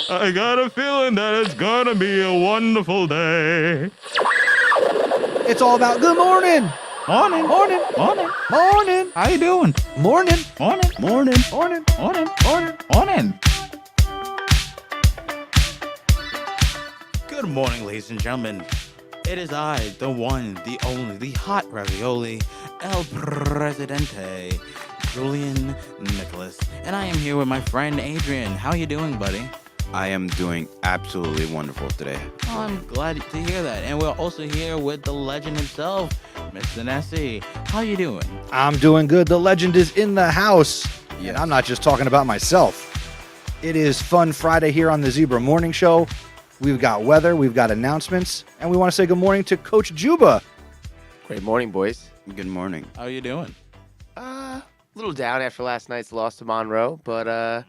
I got a feeling that it's gonna be a wonderful day. It's all about good morning. Morning. Morning. Morning. Morning. How you doing? Morning. Morning. Morning. Morning. Morning. Morning. Morning. Good morning, ladies and gentlemen. It is I, the one, the only, the hot ravioli, El Presidente, Julian Nicholas, and I am here with my friend Adrian. How you doing, buddy? I am doing absolutely wonderful today. Oh, I'm glad to hear that. And we're also here with the legend himself, Mr. Nessie. How you doing? I'm doing good. The legend is in the house. Yes. And I'm not just talking about myself. It is Fun Friday here on the Zebra Morning Show. We've got weather, we've got announcements, and we want to say good morning to Coach Juba. Great morning, boys. Good morning. How you doing? A little down after last night's loss to Monroe, but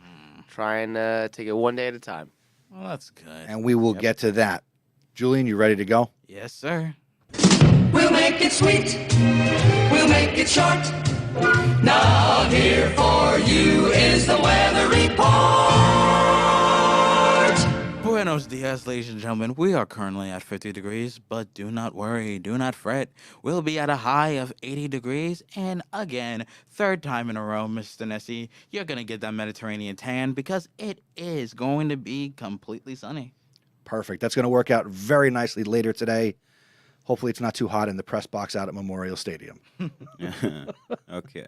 try and take it one day at a time. Well, that's good. And we will get to that. Julian, you ready to go? Yes, sir. We'll make it sweet. We'll make it short. Now here for you is the weather report. Buenos dias, ladies and gentlemen. We are currently at 50 degrees, but do not worry, do not fret. We'll be at a high of 80 degrees, and again, third time in a row, Mr. Nessie, you're going to get that Mediterranean tan because it is going to be completely sunny. Perfect. That's going to work out very nicely later today. Hopefully it's not too hot in the press box out at Memorial Stadium. Okay.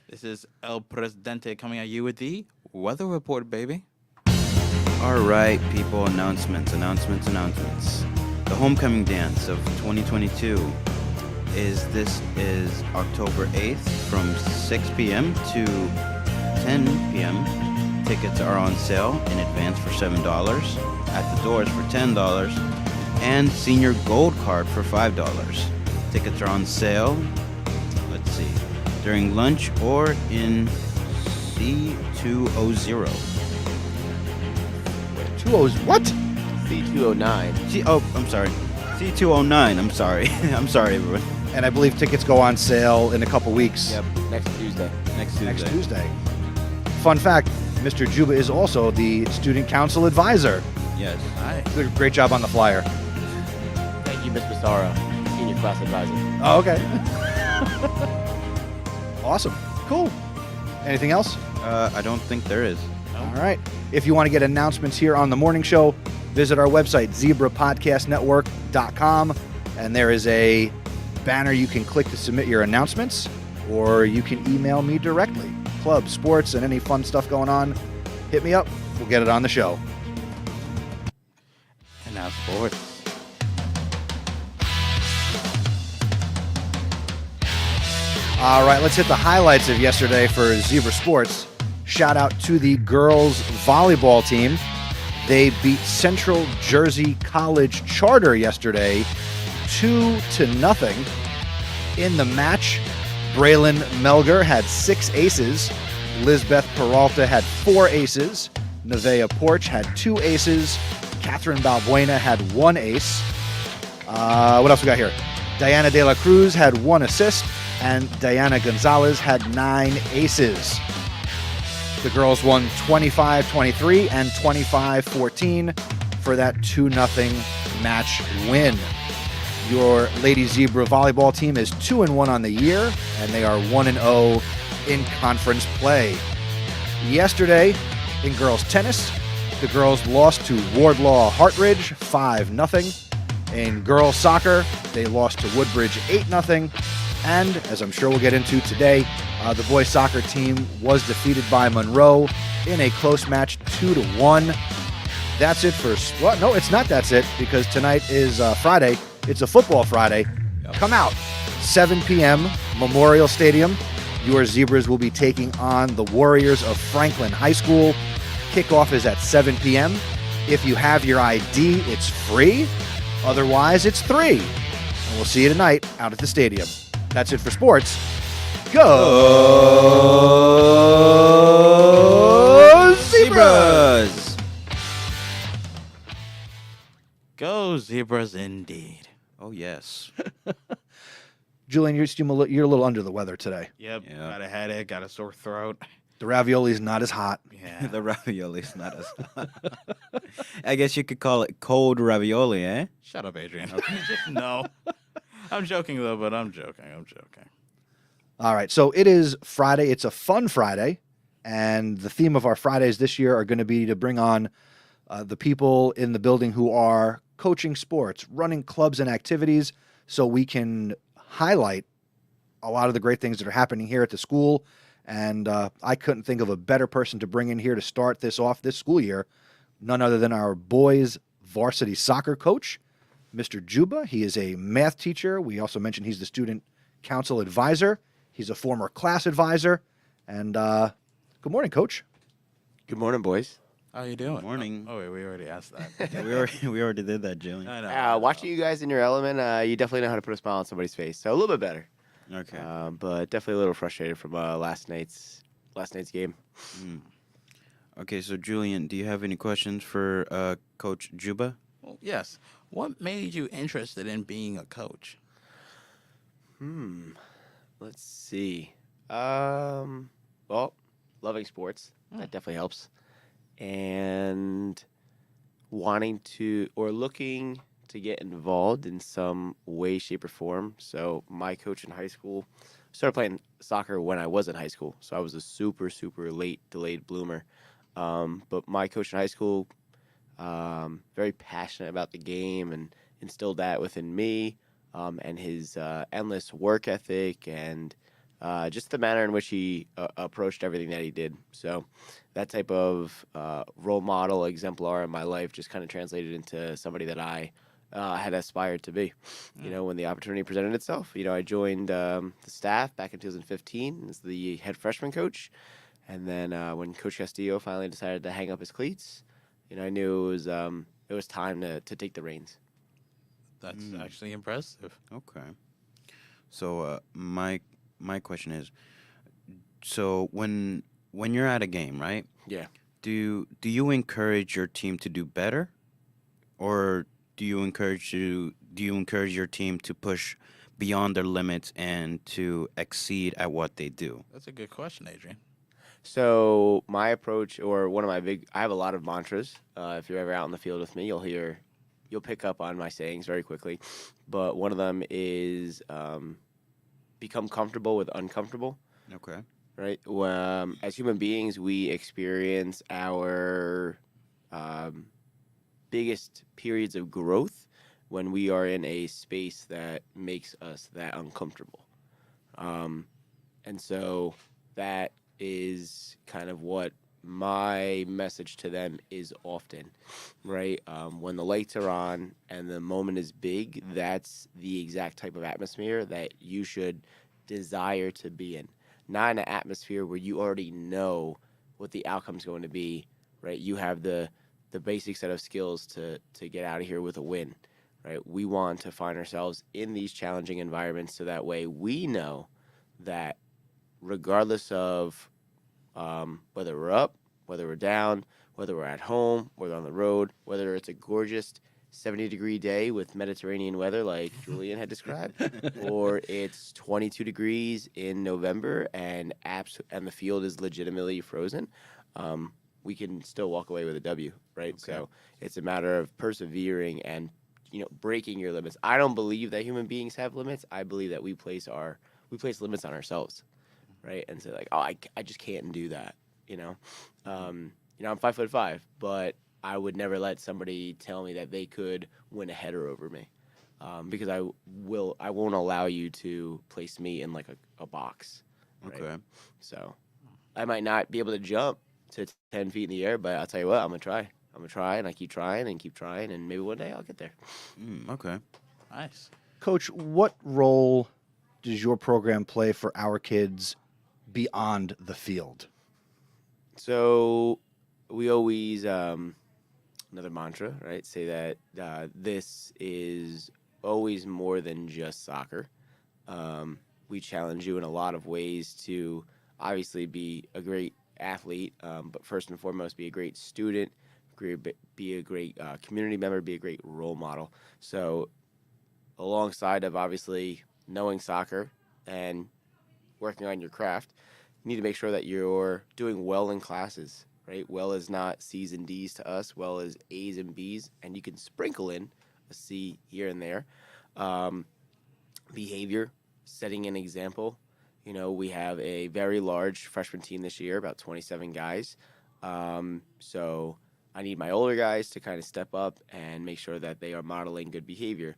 This is El Presidente coming at you with the weather report, baby. All right, people. Announcements. The homecoming dance of 2022 is October 8th from 6 p.m. to 10 p.m. Tickets are on sale in advance for $7, at the doors for $10, and senior gold card for $5. Tickets are on sale, let's see, during lunch or in C200. 20 what? C209. I'm sorry. C209. I'm sorry. I'm sorry, everyone. And I believe tickets go on sale in a couple weeks. Yep, next Tuesday. Next Tuesday. Fun fact, Mr. Juba is also the student council advisor. Yes. Good, great job on the flyer. Thank you, Ms. Massaro, senior class advisor. Oh, okay. Awesome. Cool. Anything else? I don't think there is. All right. If you want to get announcements here on the morning show, visit our website, zebrapodcastnetwork.com, and there is a banner you can click to submit your announcements, or you can email me directly. Club, sports, and any fun stuff going on, hit me up. We'll get it on the show. And now sports. All right, let's hit the highlights of yesterday for Zebra Sports. Shout out to the girls volleyball team. They beat Central Jersey College Charter yesterday 2-0. In the match, Braylon Melger had 6 aces. Lizbeth Peralta had 4 aces. Nevaeh Porch had 2 aces. Catherine Balbuena had 1 ace. What else we got here? Diana De La Cruz had 1 assist. And Diana Gonzalez had 9 aces. The girls won 25-23 and 25-14 for that 2-0 match win. Your Lady Zebra volleyball team is 2-1 on the year, and they are 1-0 in conference play. Yesterday, in girls tennis, the girls lost to Wardlaw Hartridge 5-0. In girls soccer, they lost to Woodbridge 8-0. And, as I'm sure we'll get into today, the boys soccer team was defeated by Monroe in a close match 2-1. That's it for... Well, no, it's not that's it, because tonight is Friday. It's a football Friday. Yep. Come out. 7 p.m., Memorial Stadium. Your Zebras will be taking on the Warriors of Franklin High School. Kickoff is at 7 p.m. If you have your ID, it's free. Otherwise, it's $3. And we'll see you tonight out at the stadium. That's it for sports. Go Zebras! Go Zebras indeed. Oh, yes. Julian, you're a little under the weather today. Yep, Yeah. got a headache, got a sore throat. The ravioli's not as hot. Yeah. The ravioli's not as hot. I guess you could call it cold ravioli, eh? Shut up, Adrian. No. I'm joking, though, but I'm joking. All right, so it is Friday. It's a fun Friday, and the theme of our Fridays this year are going to be to bring on the people in the building who are coaching sports, running clubs and activities, so we can highlight a lot of the great things that are happening here at the school. And I couldn't think of a better person to bring in here to start this off this school year, none other than our boys varsity soccer coach, Mr. Juba. He is a math teacher. We also mentioned he's the student council advisor. He's a former class advisor. And good morning, Coach. Good morning, boys. How you doing? Morning. Oh, wait, we already asked that. Yeah, we already did that, Julian. I know. Watching you guys in your element, you definitely know how to put a smile on somebody's face. So a little bit better. Okay. But definitely a little frustrated from last night's game. Okay, so Julian, do you have any questions for Coach Juba? Well, yes. What made you interested in being a coach? Let's see. Well, loving sports. That definitely helps. And wanting to or looking to get involved in some way, shape, or form. So my coach in high school started playing soccer when I was in high school. So I was a super, super late, delayed bloomer. But my coach in high school, very passionate about the game and instilled that within me. And his endless work ethic and just the manner in which he approached everything that he did. So that type of role model, exemplar in my life just kind of translated into somebody that I had aspired to be. You know, when the opportunity presented itself, I joined the staff back in 2015 as the head freshman coach. And then when Coach Castillo finally decided to hang up his cleats, I knew it was time to take the reins. That's actually impressive. Okay. So my question is, so when you're at a game, right? Yeah. Do you encourage your team to do better, or do you encourage your team to push beyond their limits and to exceed at what they do? That's a good question, Adrian. So my approach, or one of my I have a lot of mantras. If you're ever out in the field with me, you'll pick up on my sayings very quickly. But one of them is become comfortable with uncomfortable. Okay. Right? As human beings, we experience our biggest periods of growth when we are in a space that makes us that uncomfortable. And so that is kind of what my message to them is often, right? When the lights are on and the moment is big, that's the exact type of atmosphere that you should desire to be in. Not in an atmosphere where you already know what the outcome's going to be, right? You have the basic set of skills to get out of here with a win, right? We want to find ourselves in these challenging environments so that way we know that regardless of whether we're up, whether we're down, whether we're at home, whether on the road, whether it's a gorgeous 70-degree day with Mediterranean weather like Julian had described, or it's 22 degrees in November and the field is legitimately frozen, we can still walk away with a W, right? Okay. So it's a matter of persevering and breaking your limits. I don't believe that human beings have limits. I believe that we place limits on ourselves, right? And say like, oh, I just can't do that, I'm 5'5", but I would never let somebody tell me that they could win a header over me, because I won't allow you to place me in like a box. Right? Okay. So I might not be able to jump to 10 feet in the air, but I'll tell you what, I'm gonna try. I'm gonna try, and I keep trying, and maybe one day I'll get there. Okay. Nice. Coach, what role does your program play for our kids beyond the field? So we always another mantra, right? Say that this is always more than just soccer. We challenge you in a lot of ways to obviously be a great athlete, but first and foremost, be a great student, be a great community member, be a great role model. So alongside of obviously knowing soccer and working on your craft, you need to make sure that you're doing well in classes, right? Well is not C's and D's to us. Well is A's and B's, and you can sprinkle in a C here and there. Um, Behavior, setting an example. We have a very large freshman team this year, about 27 guys. So I need my older guys to kind of step up and make sure that they are modeling good behavior,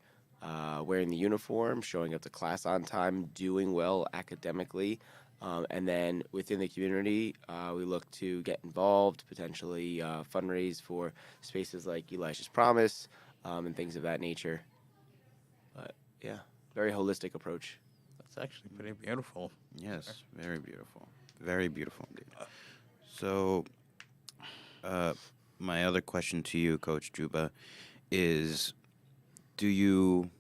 wearing the uniform, showing up to class on time, doing well academically. And then within the community, we look to get involved, potentially fundraise for spaces like Elisha's Promise and things of that nature. But yeah, very holistic approach. That's actually pretty beautiful. Yes, very beautiful. Very beautiful indeed. So, my other question to you, Coach Juba, is do you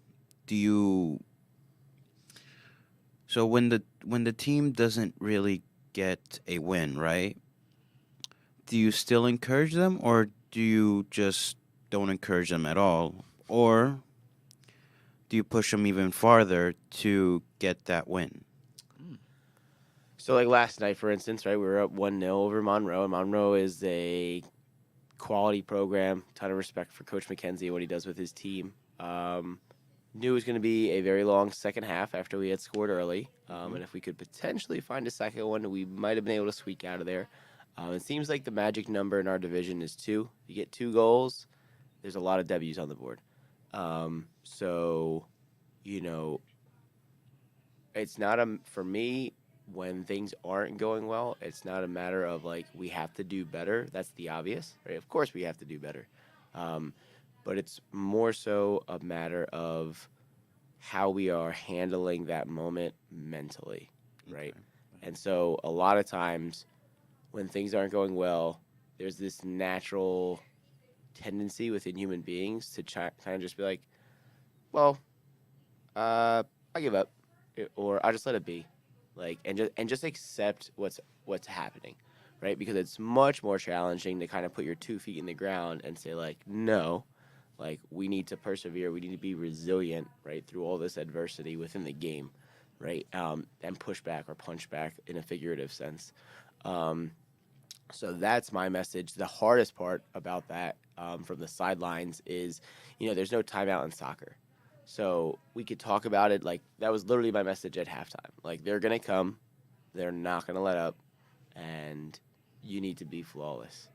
so when the team doesn't really get a win, right? Do you still encourage them, or do you just don't encourage them at all? Or do you push them even farther to get that win? So like last night, for instance, right, we were up 1-0 over Monroe, and Monroe is a quality program, ton of respect for Coach McKenzie and what he does with his team. Knew it was going to be a very long second half after we had scored early, and if we could potentially find a second one, we might have been able to squeak out of there. It seems like the magic number in our division is 2. You get 2 goals, there's a lot of W's on the board. So, it's not for me, when things aren't going well, it's not a matter of like we have to do better. That's the obvious, right? Of course we have to do better. But it's more so a matter of how we are handling that moment mentally, right? And so a lot of times when things aren't going well, there's this natural tendency within human beings to kind of just be like, well, I give up, or I just let it be, like, and just accept what's happening, right? Because it's much more challenging to kind of put your 2 feet in the ground and say like, no, like we need to persevere, we need to be resilient, right, through all this adversity within the game, right, and push back or punch back in a figurative sense. So that's my message. The hardest part about that from the sidelines is, there's no timeout in soccer. So we could talk about it like that was literally my message at halftime. Like they're going to come, they're not going to let up, and you need to be flawless,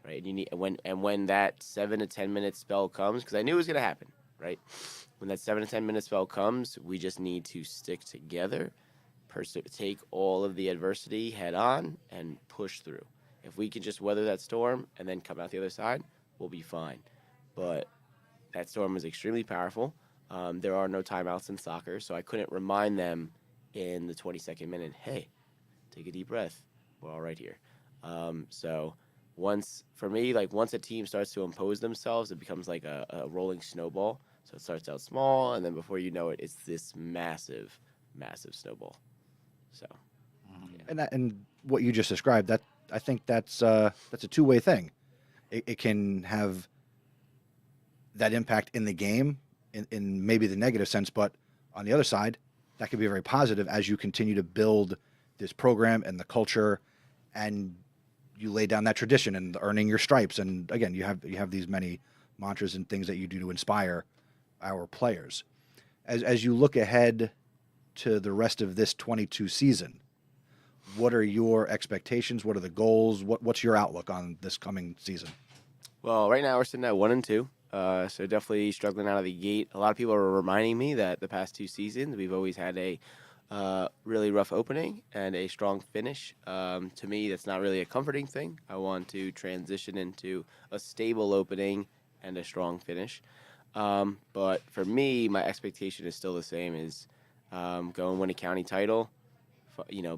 right? And you need when that 7 to 10 minute spell comes, because I knew it was going to happen, right? When that 7 to 10 minute spell comes, we just need to stick together, take all of the adversity head on, and push through. If we can just weather that storm and then come out the other side, we'll be fine. But that storm was extremely powerful. There are no timeouts in soccer, so I couldn't remind them in the 22nd minute, hey, take a deep breath. We're all right here. So once a team starts to impose themselves, it becomes like a rolling snowball. So it starts out small, and then before you know it, it's this massive, massive snowball. So, yeah. And what you just described, that I think that's a two-way thing. It can have that impact in the game in maybe the negative sense, but on the other side, that could be very positive as you continue to build this program and the culture, and you lay down that tradition and earning your stripes. And again, you have these many mantras and things that you do to inspire our players. As you look ahead to the rest of this 22 season, what are your expectations? What are the goals? What's your outlook on this coming season? Well, right now we're sitting at 1-2. So definitely struggling out of the gate. A lot of people are reminding me that the past 2 seasons we've always had a really rough opening and a strong finish. To me, that's not really a comforting thing. I want to transition into a stable opening and a strong finish. But for me, my expectation is still the same: is go and win a county title.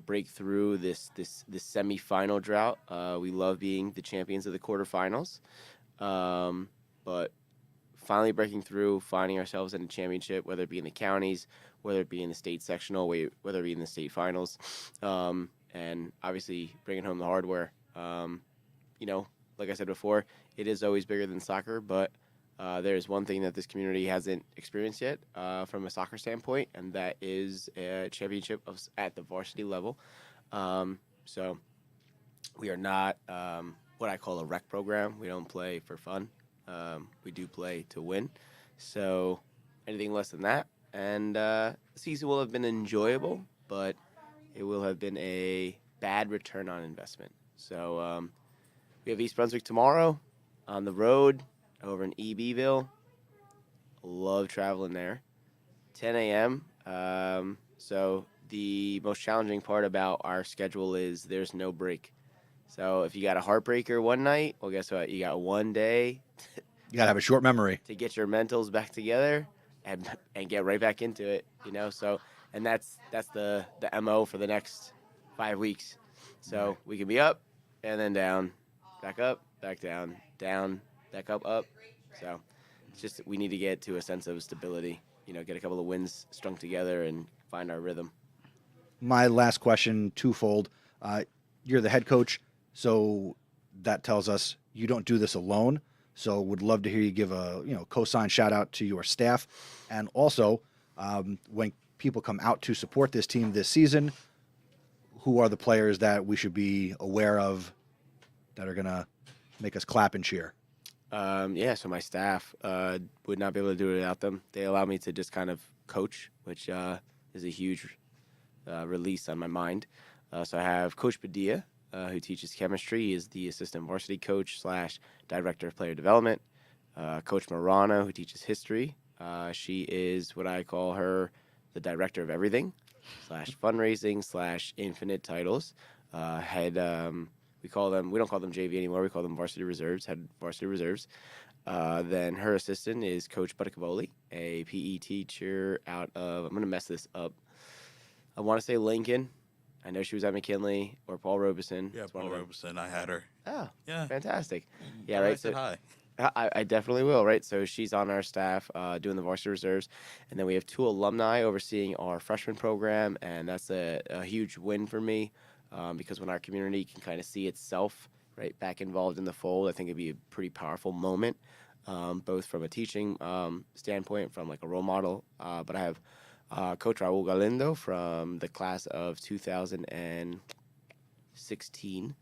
Break through this semifinal drought. We love being the champions of the quarterfinals, but finally breaking through, finding ourselves in a championship, whether it be in the counties, whether it be in the state sectional, whether it be in the state finals, and obviously bringing home the hardware. Like I said before, it is always bigger than soccer, but there's one thing that this community hasn't experienced yet from a soccer standpoint, and that is a championship at the varsity level. So we are not what I call a rec program. We don't play for fun. We do play to win. So anything less than that, and the season will have been enjoyable, but it will have been a bad return on investment. So we have East Brunswick tomorrow on the road over in EBville. Love traveling there. 10 a.m. So the most challenging part about our schedule is there's no break. So if you got a heartbreaker one night, well, guess what? You got one day You got to have a short memory. to get your mentals back together and get right back into it. So and that's the MO for the next 5 weeks. So Right. we can be up and then down, back up, back down, back up. So it's just we need to get to a sense of stability. Get a couple of wins strung together and find our rhythm. My last question, twofold. You're the head coach, so that tells us you don't do this alone. So would love to hear you give a cosign shout out to your staff, and also when people come out to support this team this season, who are the players that we should be aware of that are gonna make us clap and cheer? So my staff would not be able to do it without them. They allow me to just kind of coach, which is a huge release on my mind. So I have Coach Padilla, who teaches chemistry. He is the assistant varsity coach / director of player development. Coach Morano, who teaches history. She is what I call her the director of everything / fundraising / infinite titles. We don't call them JV anymore. We call them varsity reserves, head varsity reserves. Then her assistant is Coach Butticavoli, a PE teacher out of, I'm going to mess this up. I want to say Lincoln. I know she was at McKinley or Paul Robeson. Yeah, It's one Paul of them. Robeson. I had her. Oh, Yeah. fantastic. Yeah, I right. said hi. I definitely will, right? So she's on our staff doing the varsity reserves. And then we have 2 alumni overseeing our freshman program, and that's a huge win for me because when our community can kind of see itself right back involved in the fold, I think it'd be a pretty powerful moment, both from a teaching standpoint, from like a role model. But I have Coach Raul Galindo from the class of 2016,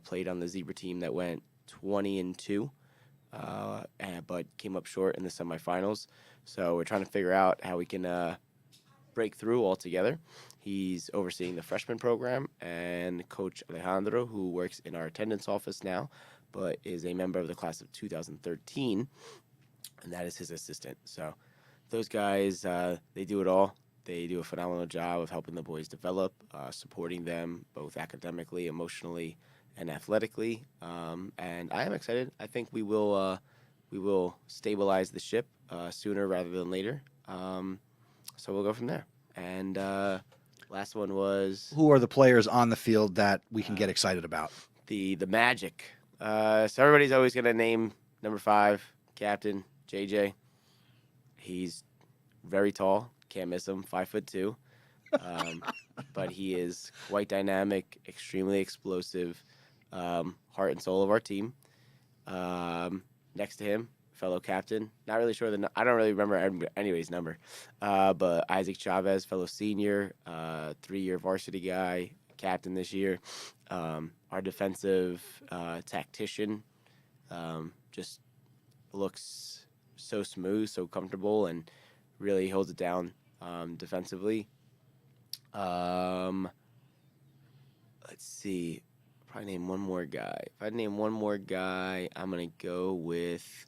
played on the Zebra team that went 20-2. But came up short in the semifinals. So we're trying to figure out how we can break through altogether. He's overseeing the freshman program, and Coach Alejandro, who works in our attendance office now, but is a member of the class of 2013, and that is his assistant. So those guys, they do it all. They do a phenomenal job of helping the boys develop, supporting them both academically, emotionally, and athletically, and I am excited. I think we will stabilize the ship sooner rather than later. So we'll go from there. And last one was Who are the players on the field that we can get excited about? the Magic. So everybody's always gonna name number 5, Captain JJ. He's very tall, can't miss him, 5'2", but he is quite dynamic, extremely explosive. Heart and soul of our team. Next to him, fellow captain. Not really sure I don't really remember anybody's number. But Isaac Chavez, fellow senior, 3-year varsity guy, captain this year. Our defensive tactician just looks so smooth, so comfortable, and really holds it down defensively. Let's see. Probably name one more guy. If I name one more guy, I'm gonna go with.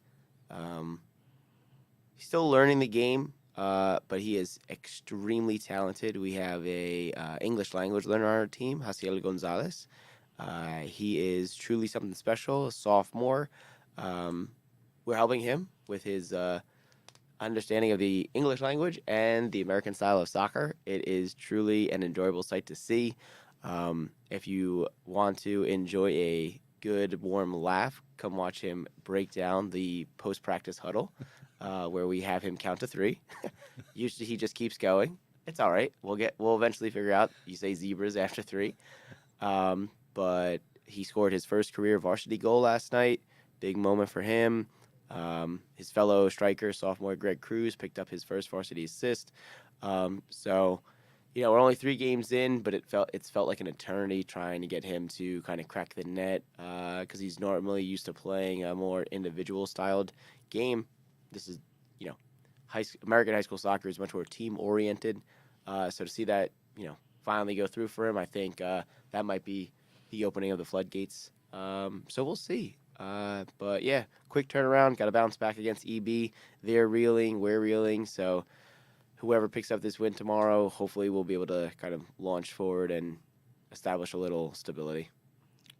He's still learning the game, but he is extremely talented. We have a English language learner on our team, Haciel Gonzalez. He is truly something special. A sophomore. We're helping him with his understanding of the English language and the American style of soccer. It is truly an enjoyable sight to see. If you want to enjoy a good, warm laugh, come watch him break down the post-practice huddle, where we have him count to 3. Usually he just keeps going. It's all right. We'll eventually figure out. You say zebras after 3. But he scored his first career varsity goal last night. Big moment for him. His fellow striker, sophomore Greg Cruz, picked up his first varsity assist. So we're only 3 games in, but it's felt like an eternity trying to get him to kind of crack the net because he's normally used to playing a more individual styled game. This is, American high school soccer is much more team oriented. So to see that, finally go through for him, I think that might be the opening of the floodgates. So we'll see. But yeah, quick turnaround. Got to bounce back against EB. They're reeling, we're reeling. So whoever picks up this win tomorrow, hopefully we'll be able to kind of launch forward and establish a little stability.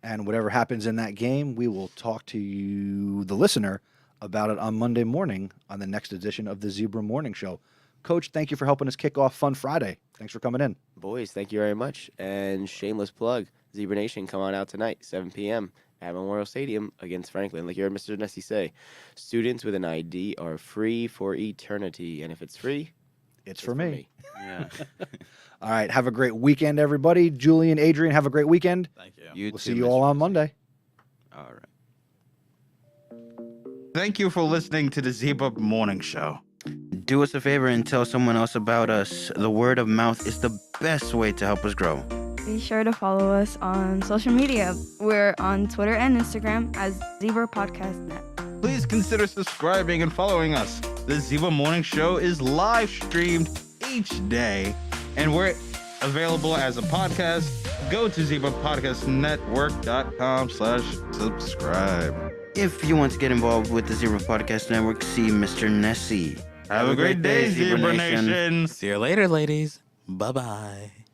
And whatever happens in that game, we will talk to you, the listener, about it on Monday morning on the next edition of the Zebra Morning Show. Coach, thank you for helping us kick off Fun Friday. Thanks for coming in. Boys, thank you very much. And shameless plug, Zebra Nation, come on out tonight, 7 p.m. at Memorial Stadium against Franklin. Like you heard Mr. Nessie say, students with an ID are free for eternity. And if it's free, it's for me. Yeah. All right. Have a great weekend, everybody. Julian, Adrian, have a great weekend. Thank you. We'll see you all on Monday. All right. Thank you for listening to the Zebra Morning Show. Do us a favor and tell someone else about us. The word of mouth is the best way to help us grow. Be sure to follow us on social media. We're on Twitter and Instagram as Zebra Podcast Net. Please consider subscribing and following us. The Zebra Morning Show is live streamed each day, and we're available as a podcast. Go to zebrapodcastnetwork.com/subscribe. If you want to get involved with the Zebra Podcast Network, see Mr. Nessie. Have a great day, Zebra Nation. Nation. See you later, ladies. Bye-bye.